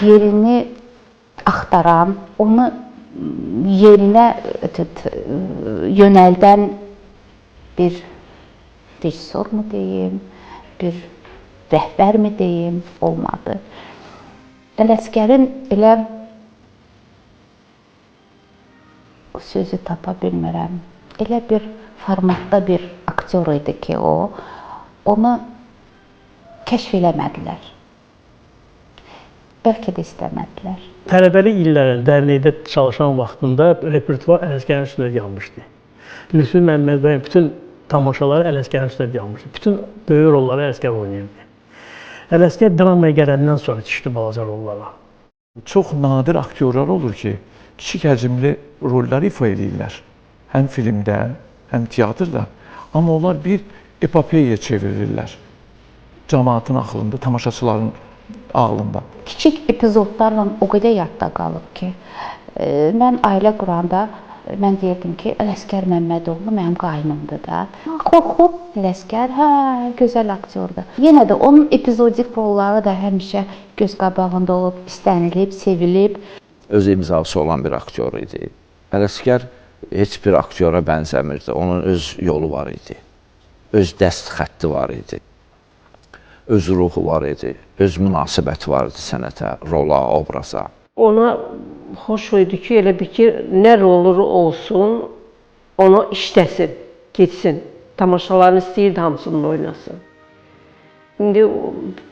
yerini axtaran, onu yerinə yönəldən bir rejissor mu deyim, bir rəhbər mi deyim, olmadı. Ələsgərin elə sözü tapa bilmirəm. Elə bir formatda bir aktyor idi ki, onu kəşf eləmədilər. Bəlkə də istəmədilər. Tələbəlik illərində dərnəkdə çalışan vaxtında repertuar Ələsgərin üstündə yanmışdı. Lütfü Məmmədbəyin bütün tamaşaları Ələsgərin üstündə yanmışdı. Bütün böyük rolları Ələsgər oynayırdı. Ələsgər dramaya gələndən sonra düşdü balaca rollara. Çox nadir aktyorlar olur ki, kiçik həcmli rolları ifa edirlər. Həm filmdə, həm teatrda. Amma onlar bir epopeyaya çevirirlər. Cəmaatın ağlında, tamaşaçıların ağlında. Kiçik epizodlarla o qədər yadda qalıb ki, mən ailə quranda mən deyirdim ki, Ələsgər Məmmədoğlu mənim qaynımdır da. Qorxub, Ələsgər, hə, gözəl aktyordur. Yenə də onun epizodik rolları da həmişə göz qabağında olub, istənilib, sevilib. Öz imzası olan bir aktyor idi. Ələsgər heç bir aktyora bənzəmirdi. Onun öz yolu var idi. Öz dəst xətti var idi. Öz ruhu var idi. Öz münasibəti var idi sənətə, rola, obraza. Ona xoş idi ki, elə bir ki, nə rolu olsun, onu işləsin, getsin. Tamaşalarını istəyirdi, hamısını oynasın. İndi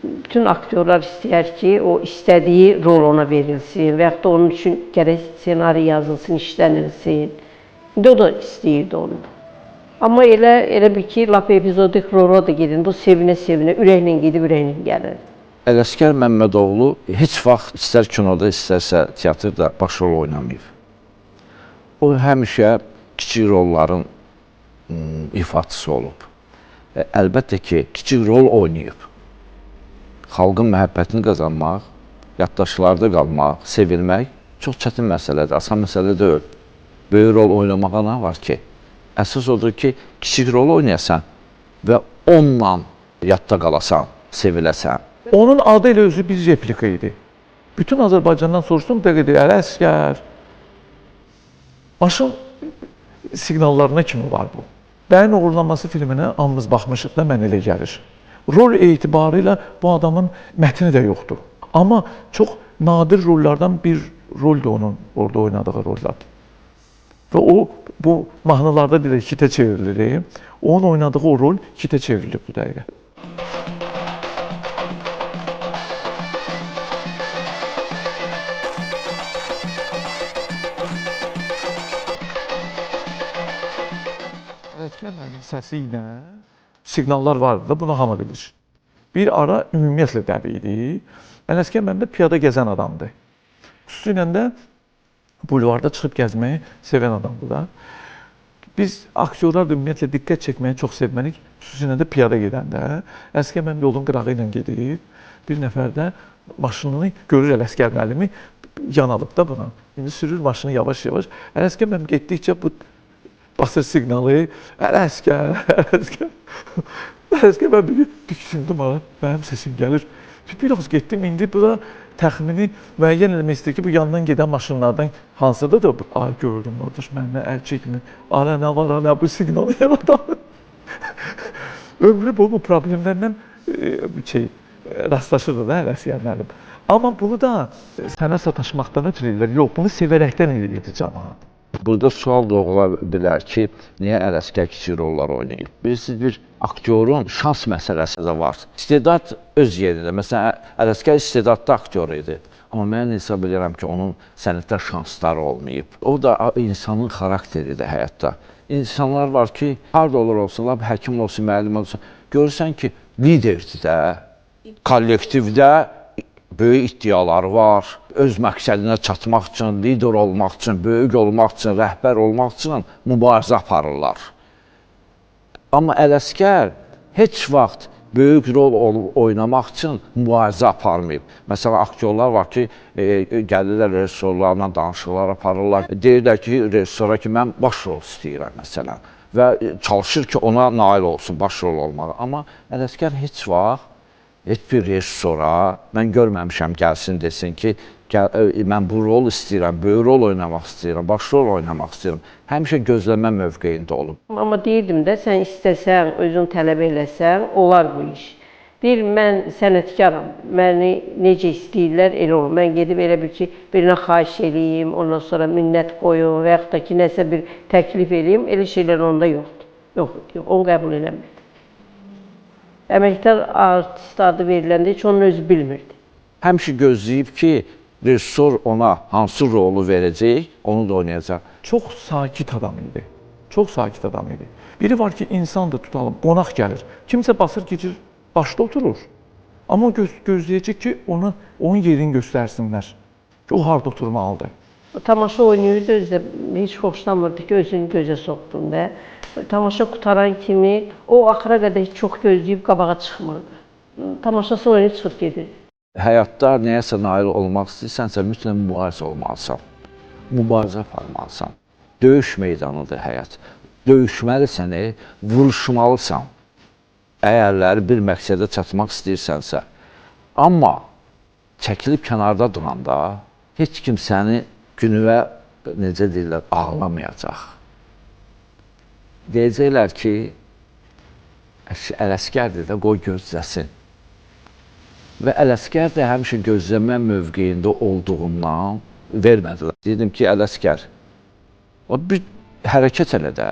bütün aktyorlar istəyər ki, o istədiyi rol ona verilsin və yaxud da onun üçün gərək ssenari yazılsın, işlənilsin. İndi o da istəyirdi onu. Amma elə bir ki, lap epizodik rola da gedin, bu sevinə-sevinə, ürəklə gedib, ürəklə gəlir. Ələsgər Məmmədoğlu heç vaxt istər kinoda, istərsə teatrda baş rol oynamayıb. O həmişə kiçik rolların ifaçısı olub. Əlbəttə ki, kiçik rol oynayıb. Xalqın məhəbbətini qazanmaq, yaddaşlarda qalmaq, sevilmək çox çətin məsələdir, asan məsələ deyil. Böyük rol oynamağa nə var ki? Əsas odur ki, kiçik rol oynayasan və onunla yadda qalasan, seviləsən. Onun adı elə özü bir replika idi. Bütün Azərbaycandan soruşdum, dedi, Ələsgər, maşın siqnallarına kimi var bu. Bəyin Uğurlanması filminə hamımız baxmışıq da, mən elə gəlir. Rol etibarı ilə bu adamın mətni də yoxdur. Amma çox nadir rollardan bir roldur onun orada oynadığı rollar. Və o, bu mahnılarda deyək, kitə çevrilir. Onun oynadığı o rol kitə çevrilib bu dəqiqə. Ələsgərin səsi ilə siqnallar vardı da, bunu hamı bilir. Bir ara ümumiyyətlə dəbi idi. Ələsgər məndə piyada gəzən adamdır. Xüsusilə də bulvarda çıxıb gəzməyi sevən adamdır da. Biz aktyorlar da ümumiyyətlə diqqət çəkməyi çox sevməlik, xüsusilə də piyada gedəndə. Ələsgər mənim yolun qırağı ilə gedir. Bir nəfər də maşınını görür Ələsgər müəllimi, yan alıb da buna. İndi sürür maşını yavaş-yavaş. Ələsgər mənim getdikcə bu basır siqnalı, Ələsgər, Ələsgər. Ələsgər mən bir diksindim, mənim sesim gəlir. Biraz getdim, indi bu da təxmini müəyyən eləmək istəyir ki, bu yandan gedən maşınlardan hansıdır da bu? Ay, gördüm, orada mənimlə əl çəkmir. Alə, nə var, nə bu siqnalı yaradan? Ömrü bu problemlərlə rastlaşırdı da Ələsgər müəllim. Amma bunu da sənə sataşmaqdan ötürü edirlər, yox, bunu sevərəkdən edirdi cəmaat. Burada sual doğula bilər ki, niyə Ələsgər kiçik rollar oynayır? Bilirsiniz, bir aktyorun şans məsələsi də var. İstedad öz yerində. Məsələn, Ələsgər istedadlı aktyor idi. Amma mən hesab edirəm ki, onun sənətdə şansları olmayıb. O da insanın xarakteridir həyatda. İnsanlar var ki, harada olur olsun, həkim olsun, müəllim olsun, görürsən ki, liderdir də, kollektivdə böyük iddiaları var, öz məqsədinə çatmaq üçün, lider olmaq üçün, böyük olmaq üçün, rəhbər olmaq üçün mübarizə aparırlar. Amma Ələsgər heç vaxt böyük rol oynamaq üçün mübarizə aparmayıb. Məsələn, aktyorlar var ki, gəlirlər rejissorlarla danışıqlar aparırlar. Deyirlər ki, rejissora ki, mən baş rol istəyirəm, məsələn. Və çalışır ki, ona nail olsun, baş rol olmağı. Amma Ələsgər heç vaxt heç bir rejissora mən görməmişəm gəlsin desin ki, mən bu rol istəyirəm, böyük rol oynamaq istəyirəm, baş rol oynamaq istəyirəm. Həmişə gözləmə mövqeyində olub. Amma deyirdim də, sən istəsən, özün tələb eləsən, olar bu iş. Deyir, mən sənətkaram, məni necə istəyirlər, elə olur. Mən gedib elə bir ki, birinə xahiş eləyim, ondan sonra minnət qoyum və yaxud da ki, nəsə bir təklif eləyim, elə şeylər onda yoxdur. Yox, onu qəbul eləmirdi. Əməkdar artist adı veriləndə heç onun özü bilmirdi. Həmişə gözləyib ki, rejissor ona hansı rolu verəcək, onu da oynayacaq. Çox sakit adam idi. Çox sakit adam idi. Biri var ki, insandır, tutalım, qonaq gəlir. Kimsə basır, keçir, başda oturur. Amma gözləyəcək ki, onun yerini göstərsinlər. Ki, o harada oturmalıdır. Tamaşa oynayırdı, özü də heç xoşlamırdı ki, özünü gözə soxdun da. Tamaşa qutaran kimi, o axıra qədər çox gözləyib qabağa çıxmırdı. Tamaşası oynayıb çıxıb gedirdi. Həyatda nəyəsə nail olmaq istəyirsənsə, mütləq mübarizə olmalısan. Mübarizə aparmalısan. Döyüş meydanıdır həyat. Döyüşməlisən, vuruşmalısan. Əgərləri bir məqsədə çatmaq istəyirsənsə. Amma çəkilib kənarda duranda heç kim səni günüvə, necə deyirlər, ağlamayacaq. Deyəcəklər ki, Ələsgərdir də, qoy gözləsin. Və Ələsgər də həmişə gözləmə mövqeyində olduğundan vermədilər. Dedim ki, Ələsgər, o bir hərəkət elə də,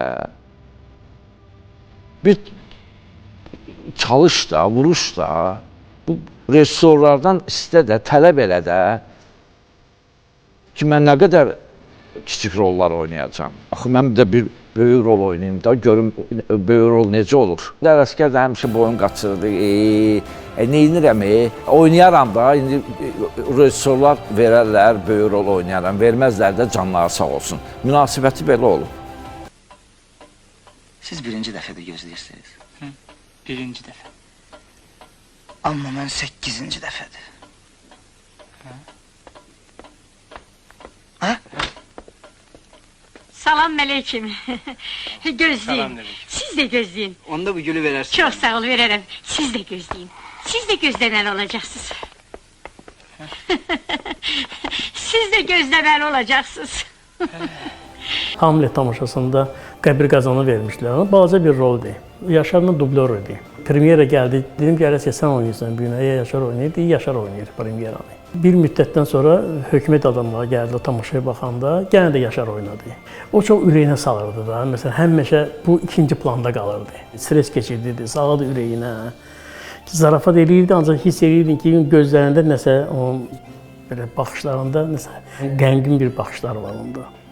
bir çalış da, vuruş da, bu rejissorlardan istə də, tələb elə də ki, mən nə qədər kiçik rollar oynayacağam. Axı, mən də bir böyük rol oynayayım da, görüm böyük rol necə olur. Ələsgər də həmişə boyun qaçırdı, neynirəm, oynayaram da, indi rejissorlar verərlər, böyük rol oynayaram, verməzlər də canları sağ olsun. Münasibəti belə olub. Siz birinci dəfədə gözləyirsiniz. Birinci dəfə. Amma mən 8-ci dəfədir. Ha? Salam aleyküm. Gözləyin. Salam aleyküm. Siz de gözləyin. Onda bu gülü verərsiniz. Çok sağ ol, verərəm. Siz de gözləyin. Siz de gözləməli olacaqsınız. Siz de gözləməli olacaqsınız. Hamlet tamaşasında Qəbir Qazanı vermişdilər. Ona balaca bir rol idi. Yaşar'ın dublör idi. Premyera gəldi. Dedim ki, Ələsgər sən oynayırsan bu gün. Yaşar oynayır. Yaşar oynayır premyeranı. Bir müddətdən sonra hökumət adamları gəldi tamaşaya baxanda, yenə də Yaşar oynadı. O çox ürəyinə salırdı da. Məsələn, həmişə bu ikinci planda qalırdı. Stres keçirdirdi, salırdı ürəyinə. Zarafat eləyirdi, ancaq hiss edirdin ki, gözlərində nəsə, onun belə baxışlarında nəsə qəmgin bir baxışlar var onda.